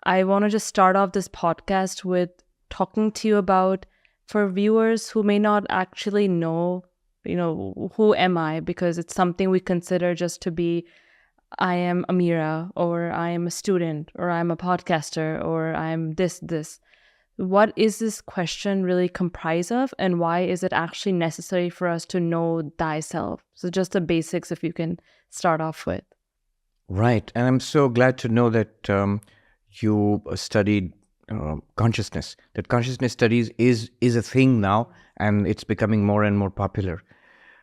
I want to just start off this podcast with talking to you about, for viewers who may not actually know, who am I? Because it's something we consider just to be, I am Amira, or I am a student, or I'm a podcaster, or I'm this. What is this question really comprised of, and why is it actually necessary for us to know thyself? So just the basics, if you can start off with. Right. And I'm so glad to know that you studied consciousness, that consciousness studies is a thing now, and it's becoming more and more popular.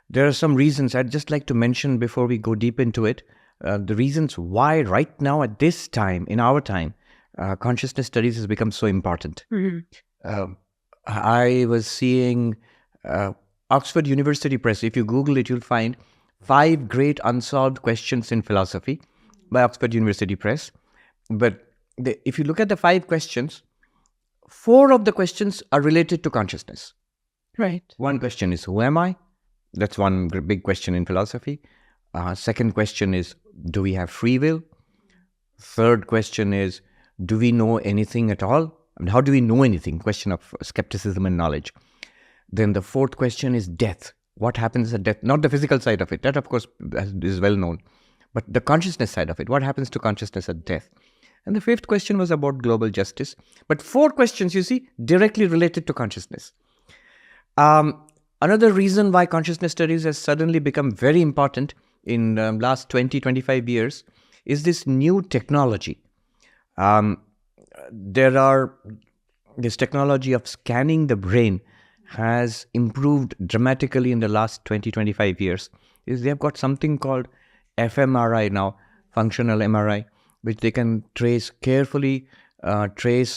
There are some reasons I'd just like to mention before we go deep into it. The reasons why right now at this time, in our time, consciousness studies has become so important. I was seeing Oxford University Press. If you Google it, you'll find 5 great unsolved questions in philosophy by Oxford University Press. But if you look at the 5 questions, 4 of the questions are related to consciousness. Right. One question is, who am I? That's one big question in philosophy. Second question is, do we have free will? Third question is, do we know anything at all? I mean, how do we know anything? Question of skepticism and knowledge. Then the fourth question is death. What happens at death? Not the physical side of it. That, of course, is well known. But the consciousness side of it. What happens to consciousness at death? And the fifth question was about global justice. But 4 questions, you see, directly related to consciousness. Another reason why consciousness studies has suddenly become very important in the last 20, 25 years is this new technology. This technology of scanning the brain has improved dramatically in the last 20, 25 years. They have got something called fMRI now, functional MRI, which they can trace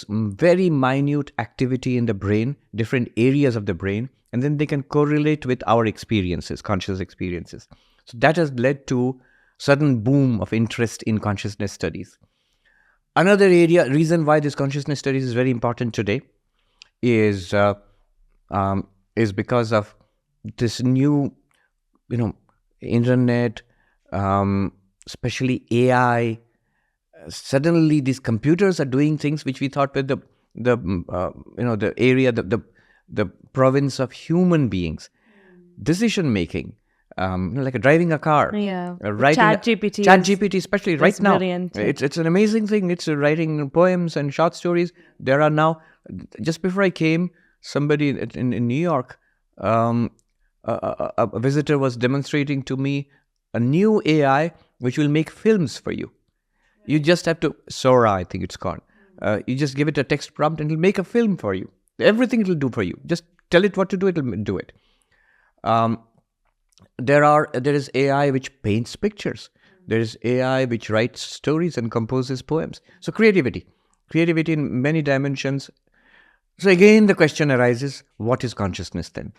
very minute activity in the brain, different areas of the brain, and then they can correlate with our experiences, conscious experiences. So that has led to sudden boom of interest in consciousness studies. Another reason why this consciousness studies is very important today is because of this new, internet, especially AI. Suddenly, these computers are doing things which we thought were the area, the province of human beings, decision making. Like driving a car. Yeah. ChatGPT, especially right now. Brilliant. It's an amazing thing. It's writing poems and short stories. There are now, just before I came, somebody in New York, a visitor was demonstrating to me a new AI which will make films for you. You just have to, Sora, I think it's called. You just give it a text prompt and it'll make a film for you. Everything it'll do for you. Just tell it what to do, it'll do it. There is AI which paints pictures. There is AI which writes stories and composes poems. So creativity in many dimensions. So again, the question arises, what is consciousness then?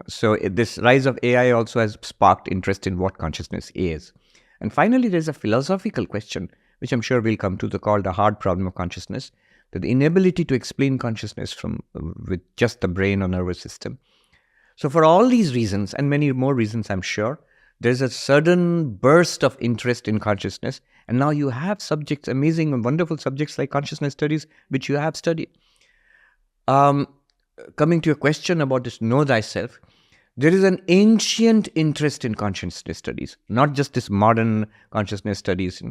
So this rise of AI also has sparked interest in what consciousness is. And finally, there's a philosophical question, which I'm sure we'll come to, called the hard problem of consciousness, the inability to explain consciousness with just the brain or nervous system. So for all these reasons, and many more reasons, I'm sure, there's a sudden burst of interest in consciousness. And now you have subjects, amazing and wonderful subjects like consciousness studies, which you have studied. Coming to your question about this know thyself, there is an ancient interest in consciousness studies, not just this modern consciousness studies.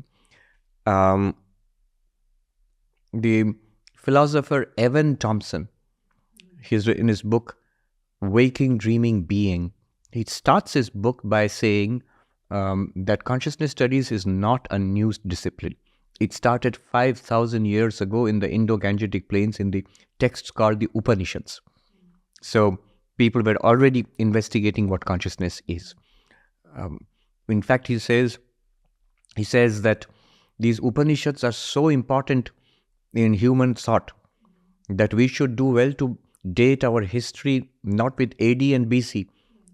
The philosopher Evan Thompson, he's written his book, Waking, Dreaming, Being. He starts his book by saying that consciousness studies is not a new discipline. It started 5,000 years ago in the Indo-Gangetic plains in the texts called the Upanishads. So people were already investigating what consciousness is. In fact, he says that these Upanishads are so important in human thought that we should do well to date our history not with AD and BC,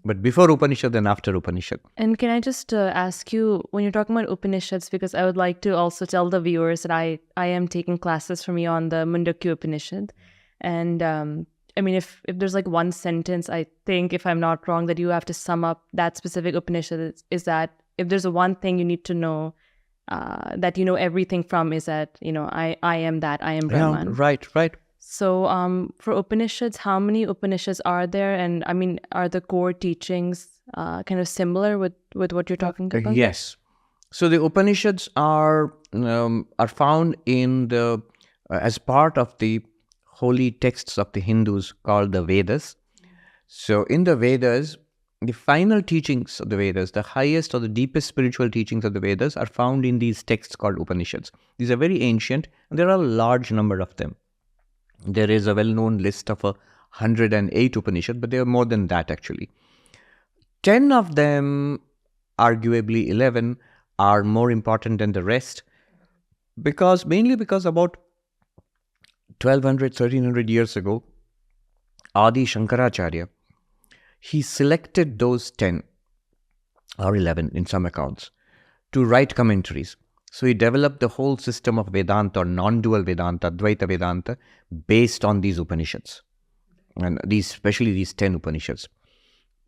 but before Upanishad and after Upanishad. And can I just ask you, when you're talking about Upanishads, because I would like to also tell the viewers that I am taking classes from you on the Mundakya Upanishad. And I mean, if there's like one sentence, I think, if I'm not wrong, that you have to sum up that specific Upanishad is that if there's a one thing you need to know that you know everything from is that, you know, I am that, I am Brahman. Right, right. So for Upanishads, how many Upanishads are there? And I mean, are the core teachings kind of similar with what you're talking about? Yes. So the Upanishads are found in the as part of the holy texts of the Hindus called the Vedas. So in the Vedas, the final teachings of the Vedas, the highest or the deepest spiritual teachings of the Vedas are found in these texts called Upanishads. These are very ancient, and there are a large number of them. There is a well-known list of 108 Upanishads, but there are more than that actually. 10 of them, arguably 11, are more important than the rest, mainly because about 1200, 1300 years ago, Adi Shankaracharya, he selected those 10 or 11 in some accounts to write commentaries. So he developed the whole system of Vedanta or non-dual Vedanta, Advaita Vedanta, based on these Upanishads, and especially these 10 Upanishads.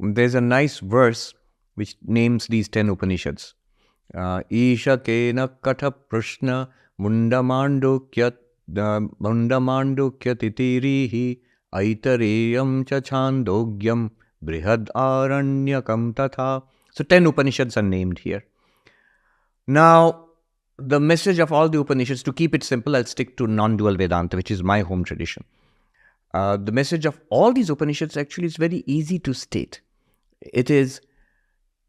There's a nice verse which names these 10 Upanishads. Isha kena katha prashna mundamandukya titirihi aitareyam cha chandogyam brihad aranyakam tatha. So 10 Upanishads are named here. Now, the message of all the Upanishads, to keep it simple, I'll stick to non-dual Vedanta, which is my home tradition. The message of all these Upanishads actually is very easy to state. It is,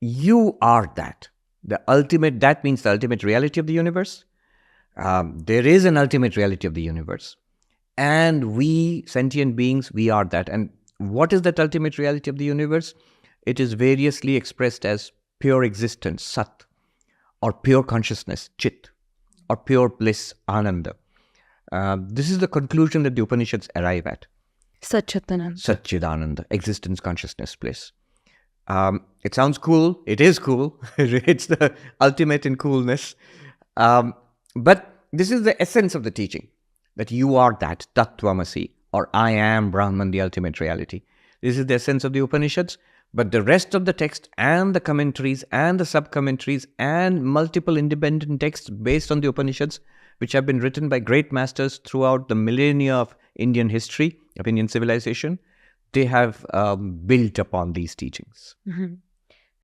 you are that. That means the ultimate reality of the universe. There is an ultimate reality of the universe. And we, sentient beings, we are that. And what is that ultimate reality of the universe? It is variously expressed as pure existence, Sat, or pure consciousness, Chit, or pure bliss, Ananda. This is the conclusion that the Upanishads arrive at. Satchidananda, existence, consciousness, bliss. It sounds cool. It is cool. It's the ultimate in coolness. But this is the essence of the teaching, that you are that, Tattvamasi, or I am Brahman, the ultimate reality. This is the essence of the Upanishads. But the rest of the text and the commentaries and the sub-commentaries and multiple independent texts based on the Upanishads, which have been written by great masters throughout the millennia of Indian history, of Indian civilization, they have built upon these teachings. Mm-hmm.